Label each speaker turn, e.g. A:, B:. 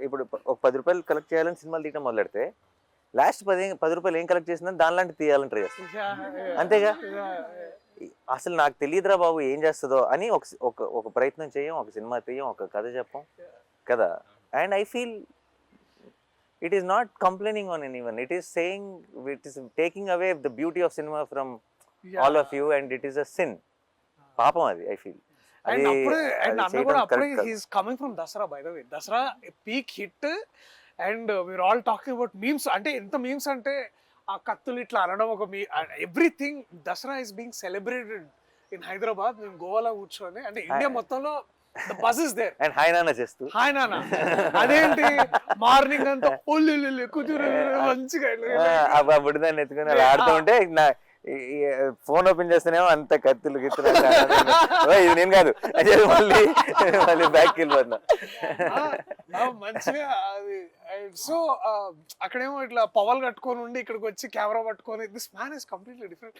A: ఇప్పుడు ఒక 10 రూపాయలు కలెక్ట్ చేయాలని సినిమాలు తీయడం మొదలెడితే లాస్ట్ 10 రూపాయలు ఏం కలెక్ట్ చేసిందని దానిలాంటి తీయాలని ట్రై చేస్తాను. అంతేగా, అసలు నాకు తెలియదురా బాబు ఏం చేస్తుందో అని ఒక ప్రయత్నం చేయం, ఒక సినిమా తీయం, ఒక కథ చెప్పం కదా. And I feel it is not complaining on anyone, it is saying, it is taking away the beauty of cinema from all of you and it is a sin. పాపం అది ఐ ఫీల్.
B: అండ్ అప్పుడే and అన్న కూడా అప్పుడే he's coming from Dasara, by the way Dasara peak hit. And we're all talking about memes. అంటే ఎంత memes అంటే ఆ కత్తులు ఇట్లా అనడం ఒక మీ everything. Dasara is being celebrated in Hyderabad. మేము గోవాలో కూర్చొని అంటే ఇండియా మొత్తంలో the buzz is there.
A: And hi నాన్న చేస్తూ
B: హాయ్ నాన్న అదేంటి మార్నింగ్ అంతా ఒళ్ళు కుదురు మంచిగా
A: ఆ బుడిదాన్ని ఎత్తుకుని అలా ఆడుతూ ఉంటే ఫోన్ ఓపెన్ చేస్తేనేమో అంత కత్తులు గిత్తులు ఇది నేను కాదు మళ్ళీ మళ్ళీ బ్యాక్ వెళ్ళిపోతున్నా
B: మంచిగా అది. సో అక్కడేమో ఇట్లా పవల్ కట్టుకొని ఉండి ఇక్కడికి వచ్చి కెమెరా పట్టుకొని this man is completely different.